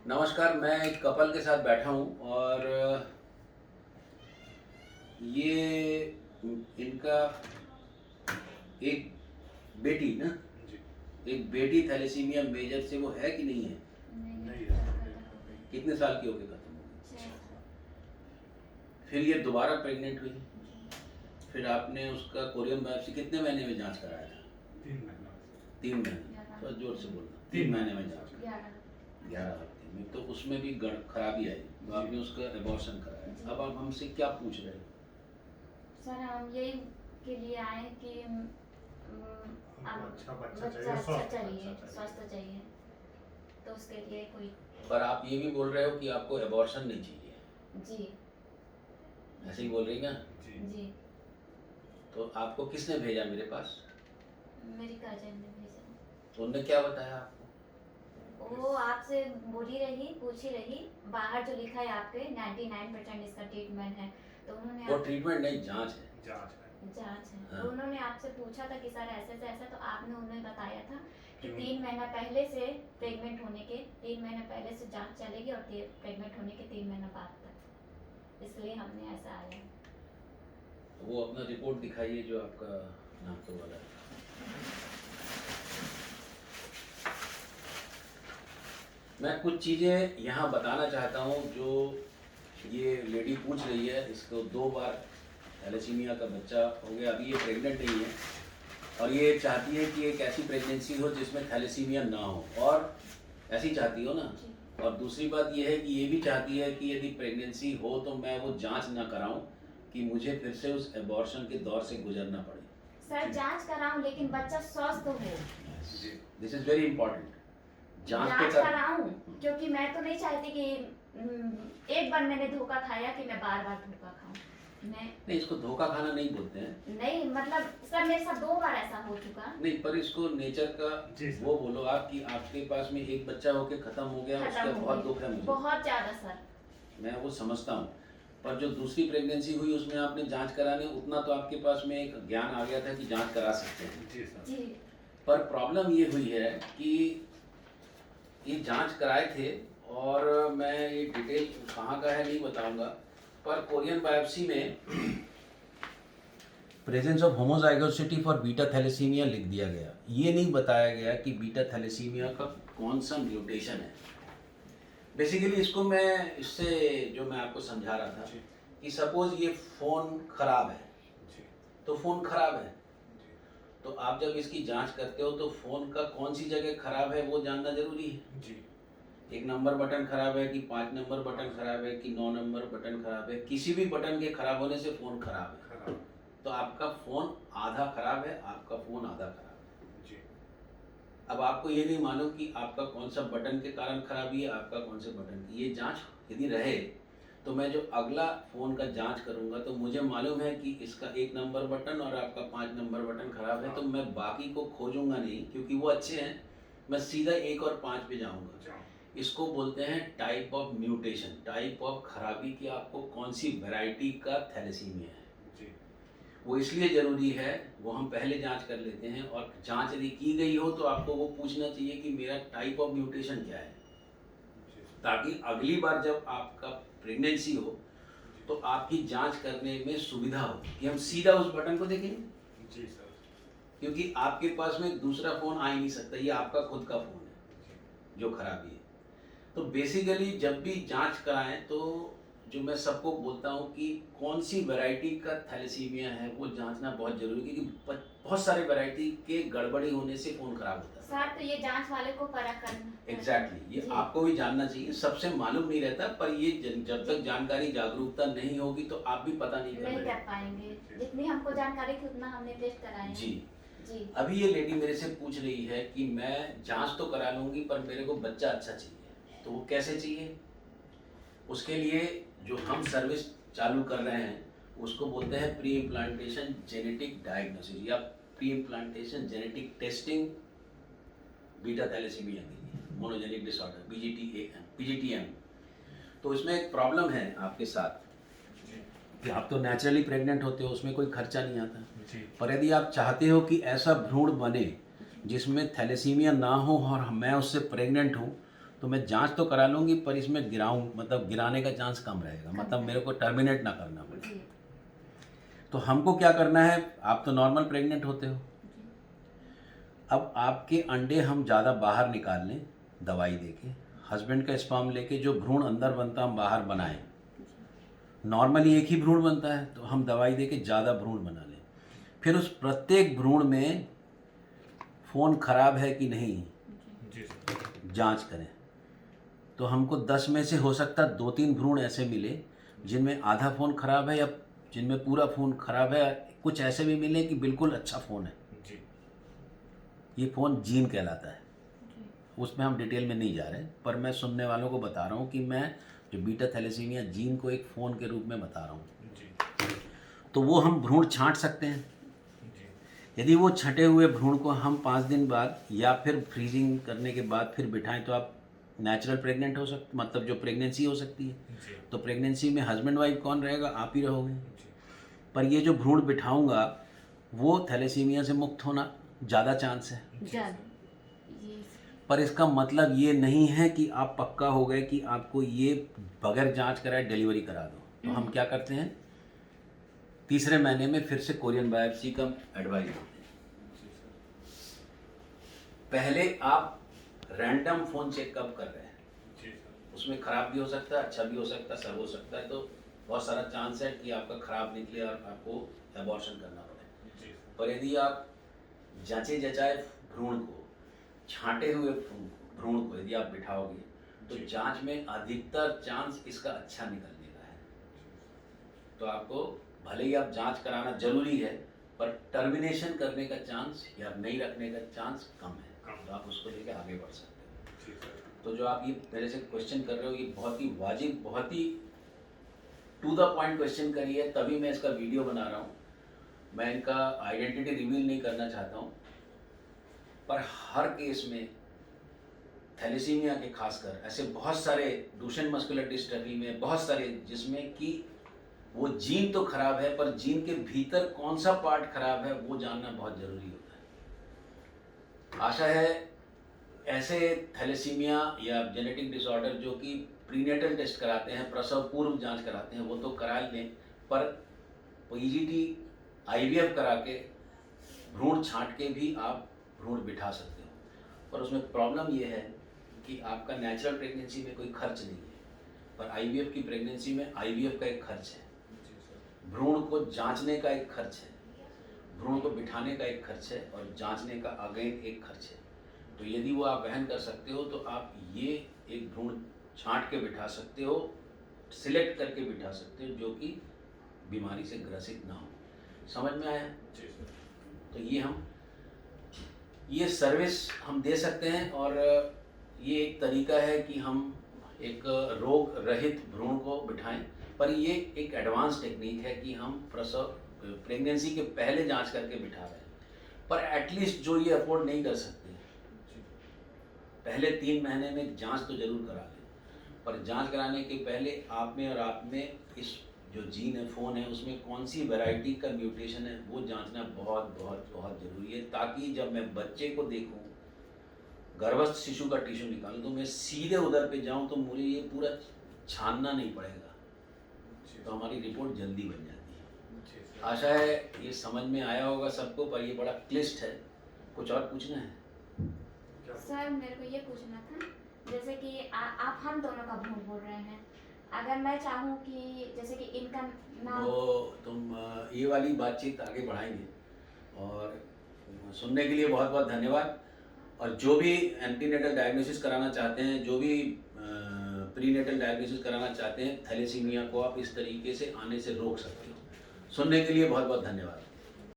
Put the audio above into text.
नमस्कार, मैं एक कपल के साथ बैठा हूँ और ये इनका एक बेटी ना जी। एक बेटी थैलेसीमिया मेजर से वो है कि नहीं है? नहीं है सर, अभी खत्म हो गई। कितने साल की होके खत्म हो गई? 6 साल। फिर ये दोबारा प्रेग्नेंट हुई। फिर आपने उसका कोरियन बायोप्सी कितने महीने में जांच कराया था? 3 महीना में सर। 3 महीने। थोड़ा जोर से बोलना। 3 3 महीने में महीने जांच। में। 11 हफ्ते में तो उसमें भी खराबी आई तो आपने उसका एबॉर्शन कराया। अब आप हमसे क्या पूछ रहे हो? सर हम यही के लिए आए कि हमको अच्छा बच्चा बच्चा चाहिए, अच्छा स्वस्थ चाहिए, बच्चा स्वस्थ चाहिए, तो उसके लिए कोई। पर आप ये भी बोल रहे हो कि आपको एबॉर्शन नहीं चाहिए, जी ऐसे ही बोल रही ना? जी। जी तो आपको किसने भेजा मेरे पास? मेरी कजन ने भेजा। तो उनने क्या बताया आपको? वो आपसे बोली रही, पूछी रही, बाहर जो लिखा है आपके 99% इसका ट्रीटमेंट है, तो उन्होंने वो ट्रीटमेंट नहीं, जांच है। जांच है। जांच है। हाँ। तो उन्होंने आपसे पूछा था कि सर ऐसे से ऐसा, तो आपने उन्हें बताया था कि क्यों? 3 महीना पहले से प्रेग्नेंट होने के 3 महीना पहले से जांच चलेगी और प्रेग्नेंट होने के 3 महीना बाद तक, इसलिए हमने ऐसा आया। वो अपना रिपोर्ट दिखाइए जो आपका नागपुर वाला है। मैं कुछ चीज़ें यहाँ बताना चाहता हूँ जो ये लेडी पूछ रही है। इसको 2 बार थैलेसीमिया का बच्चा हो गया, अभी ये प्रेग्नेंट नहीं है और ये चाहती है कि एक ऐसी प्रेगनेंसी हो जिसमें थैलेसीमिया ना हो, और ऐसी चाहती हो ना। और दूसरी बात ये है कि ये भी चाहती है कि यदि प्रेगनेंसी हो तो मैं वो जांच ना कराऊं कि मुझे फिर से उस एबॉर्शन के दौर से गुजरना पड़े। सर जांच कराऊं लेकिन बच्चा स्वस्थ हो। जी। This is very important. जांच कराऊं क्योंकि मैं तो नहीं चाहती कि एक बार मैंने धोखा खाया कि मैं बार बार धोखा खाऊं। मैं नहीं, इसको धोखा खाना नहीं बोलते हैं। नहीं, मतलब सर मेरे साथ 2 बार ऐसा हो चुका। नहीं, पर इसको नेचर का जी सर। वो बोलो आप कि आपके पास में एक बच्चा होके खत्म हो गया, उसका खत्म हो बहुत गई। दुख है मुझे, बहुत ज्यादा सर। मैं वो समझता हूँ। पर जो दूसरी प्रेगनेंसी हुई उसमें आपने जांच कराने उतना तो आपके पास में एक ज्ञान आ गया था कि जांच करा सकते हैं। जी सर। जी पर प्रॉब्लम ये हुई है कि ये जांच कराए थे, और मैं ये डिटेल कहाँ का है नहीं बताऊंगा, पर कोरियन बायोप्सी में presence of homozygosity for beta thalassaemia लिख दिया गया। ये नहीं बताया गया कि बीटा थैलेसीमिया का कौन सा म्यूटेशन है। बेसिकली इसको मैं इससे जो मैं आपको समझा रहा था जी। कि सपोज ये फ़ोन खराब है, जी। तो फ़ोन खराब है, जी। तो आप जब इसकी जांच करते हो तो फ़ोन का कौन सी जगह खराब है वो जानना जरूरी है। जी। 1 नंबर बटन खराब है कि 5 नंबर बटन खराब है कि 9 नंबर बटन खराब है, किसी भी बटन के खराब होने से फ़ोन खराब है। खराब। तो आपका फ़ोन आधा खराब है, आपका फ़ोन आधा खराब है। जी। अब आपको ये नहीं मालूम कि आपका कौन सा बटन के कारण खराबी है, आपका कौन से बटन की। ये जांच यदि रहे तो मैं जो अगला फ़ोन का जांच करूंगा तो मुझे मालूम है कि इसका 1 नंबर बटन और आपका 5 नंबर बटन खराब है, तो मैं बाकी को खोजूंगा नहीं क्योंकि वो अच्छे हैं, मैं सीधा 1 और 5 पे जाऊंगा। जाओ। इसको बोलते हैं type of mutation, type of खराबी, कि आपको कौन सी वैरायटी का थैलेसीमिया है। जी। वो इसलिए ज़रूरी है, वो हम पहले जांच कर लेते हैं, और जांच यदि की गई हो तो आपको वो पूछना चाहिए कि मेरा टाइप ऑफ म्यूटेशन क्या है, जी। ताकि अगली बार जब आपका प्रेगनेंसी हो तो आपकी जांच करने में सुविधा हो कि हम सीधा उस बटन को देखेंगे, जी सर। क्योंकि आपके पास में दूसरा फ़ोन आ ही नहीं सकता, ये आपका खुद का फ़ोन है जी। जो खराबी है। तो बेसिकली जब भी जांच कराएं तो जो मैं सबको बोलता हूं कि कौन सी वैरायटी का थैलेसीमिया है वो जांचना बहुत जरूरी है, क्योंकि बहुत सारे वैरायटी के गड़बड़ी होने से फ़ोन खराब होता है। सर तो ये जांच वाले को परख करना। एग्जैक्टली, ये जी। आपको भी जानना चाहिए, सबसे मालूम नहीं रहता, पर ये जब तक जानकारी जागरूकता नहीं होगी तो आप भी पता नहीं नहीं कर कर पाएंगे। जितनी हमको जानकारी थी उतना हमने टेस्ट कराया। जी। जी। अभी ये लेडी मेरे से पूछ रही है कि मैं जांच तो करा लूंगी पर मेरे को बच्चा अच्छा चाहिए, तो वो कैसे चाहिए? उसके लिए जो हम सर्विस चालू कर रहे हैं उसको बोलते हैं प्री इम्प्लांटेशन जेनेटिक डायग्नोसिस या preimplantation genetic testing beta thalassaemia के लिए, मोनोजेनिक डिसऑर्डर, पीजीटीएम। तो इसमें एक प्रॉब्लम है आपके साथ जी। कि आप तो नेचुरली प्रेग्नेंट होते हो, उसमें कोई खर्चा नहीं आता। जी। पर यदि आप चाहते हो कि ऐसा भ्रूण बने जिसमें थैलेसीमिया ना हो और मैं उससे प्रेग्नेंट हूँ, तो मैं जांच तो करा लूँगी, पर इसमें गिराने का चांस कम रहेगा, मतलब मेरे को टर्मिनेट ना करना पड़े। जी तो हमको क्या करना है, आप तो नॉर्मल प्रेग्नेंट होते हो, अब आपके अंडे हम ज़्यादा बाहर निकाल लें दवाई देके, हस्बैंड का स्पर्म लेके जो भ्रूण अंदर बनता हम बाहर बनाएं। नॉर्मली एक ही भ्रूण बनता है, तो हम दवाई देके ज़्यादा भ्रूण बना लें। फिर उस प्रत्येक भ्रूण में फ़ोन खराब है कि नहीं जी सर। जांच करें। तो हमको 10 में से हो सकता है 2-3 भ्रूण ऐसे मिले जिनमें आधा फ़ोन खराब है, या जिनमें पूरा फ़ोन खराब है। कुछ ऐसे भी मिले कि बिल्कुल अच्छा फ़ोन है। जी ये फ़ोन जीन कहलाता है, उसमें हम डिटेल में नहीं जा रहे, पर मैं सुनने वालों को बता रहा हूँ कि मैं जो बीटा थैलेसीमिया जीन को एक फ़ोन के रूप में बता रहा हूँ। जी तो वो हम भ्रूण छांट सकते हैं। जी यदि वो छंटे हुए भ्रूण को हम 5 दिन बाद या फिर फ्रीजिंग करने के बाद फिर बिठाएं, तो आप नेचुरल प्रेग्नेंट हो सकते, मतलब जो प्रेगनेंसी हो सकती है। जी तो प्रेगनेंसी में हस्बैंड वाइफ कौन रहेगा, आप ही रहोगे। जी पर ये जो भ्रूण बिठाऊंगा वो थैलेसीमिया से मुक्त होना ज़्यादा चांस है। ज़्यादा ये पर इसका मतलब ये नहीं है कि आप पक्का हो गए कि आपको ये बगैर जांच कराए डिलीवरी करा दो। तो हम क्या करते हैं, तीसरे महीने में फिर से कोरियन बायोप्सी का एडवाइस देते हैं। पहले आप रैंडम फ़ोन चेक कब कर रहे हैं, जी सर। उसमें ख़राब भी हो सकता है, अच्छा भी हो सकता है, सब हो सकता है। तो बहुत सारा चांस है कि आपका ख़राब निकले और आपको एबॉर्शन करना पड़े। जी सर। पर यदि आप जांचे जचाए भ्रूण को, छांटे हुए भ्रूण को यदि आप बिठाओगे, तो जी। जांच में अधिकतर चांस इसका अच्छा निकलने का है। तो आपको भले ही आप जांच कराना जरूरी है, पर टर्मिनेशन करने का चांस या नहीं रखने का चांस कम है। कम। तो आप उसको लेकर आगे बढ़ सकते हो। जी सर। तो जो आप ये मेरे से क्वेश्चन कर रहे हो, ये बहुत ही वाजिब, बहुत ही टू द पॉइंट क्वेश्चन करी है, तभी मैं इसका वीडियो बना रहा हूँ। मैं इनका आइडेंटिटी रिवील नहीं करना चाहता हूँ, पर हर केस में थैलेसीमिया के खासकर ऐसे बहुत सारे, डुशेन मस्कुलर डिस्ट्रॉफी में बहुत सारे, जिसमें कि वो जीन तो खराब है, पर जीन के भीतर कौन सा पार्ट खराब है वो जानना बहुत ज़रूरी होता है। आशा है ऐसे थैलेसीमिया या जेनेटिक डिसऑर्डर जो कि प्रीनेटल टेस्ट कराते हैं, प्रसव पूर्व जांच कराते हैं, वो तो करा लें, पर पीजीटी आईवीएफ करा के भ्रूण छांट के भी आप भ्रूण बिठा सकते हो। पर उसमें प्रॉब्लम ये है कि आपका नेचुरल प्रेगनेंसी में कोई खर्च नहीं है, पर आईवीएफ की प्रेगनेंसी में आईवीएफ का एक खर्च है, जी सर। भ्रूण को जांचने का एक खर्च है, भ्रूण को बिठाने का एक खर्च है, और जांचने का अगेन एक खर्च है। तो यदि वो आप वहन कर सकते हो, तो आप ये एक भ्रूण छांट के बिठा सकते हो, सिलेक्ट करके बिठा सकते हो, जो कि बीमारी से ग्रसित ना हो। समझ में आया? जी सर। तो ये सर्विस हम दे सकते हैं, और ये एक तरीका है कि हम एक रोग रहित भ्रूण को बिठाएं। पर ये एक एडवांस टेक्निक है कि हम प्रेगनेंसी के पहले जांच करके बिठा रहे हैं। पर एटलीस्ट जो ये अफोर्ड नहीं कर सकते, पहले 3 महीने में जांच तो जरूर करा लें। पर जांच कराने के पहले आप में और आप में इस जो जीन है, फ़ोन है, उसमें कौन सी वैरायटी का म्यूटेशन है वो जांचना बहुत बहुत बहुत ज़रूरी है, ताकि जब मैं बच्चे को देखूं, गर्भस्थ शिशु का टिश्यू निकालूं, तो मैं सीधे उधर पे जाऊं तो मुझे ये पूरा छानना नहीं पड़ेगा, तो हमारी रिपोर्ट जल्दी बन जाती है। जी सर। आशा है ये समझ में आया होगा सबको, पर ये बड़ा क्लिष्ट है। कुछ और पूछना है? क्या? सर मेरे को ये पूछना था, जैसे कि आप हम दोनों का भ्रूण बोल रहे हैं, अगर मैं चाहूँ कि जैसे कि इनका नाम, वो तुम ये वाली बातचीत आगे बढ़ाएंगे, और सुनने के लिए बहुत बहुत धन्यवाद। और जो भी एंटीनेटल डायग्नोसिस कराना चाहते हैं, जो भी प्रीनेटल डायग्नोसिस कराना चाहते हैं, थैलेसीमिया को आप इस तरीके से आने से रोक सकते हो। सुनने के लिए बहुत बहुत धन्यवाद।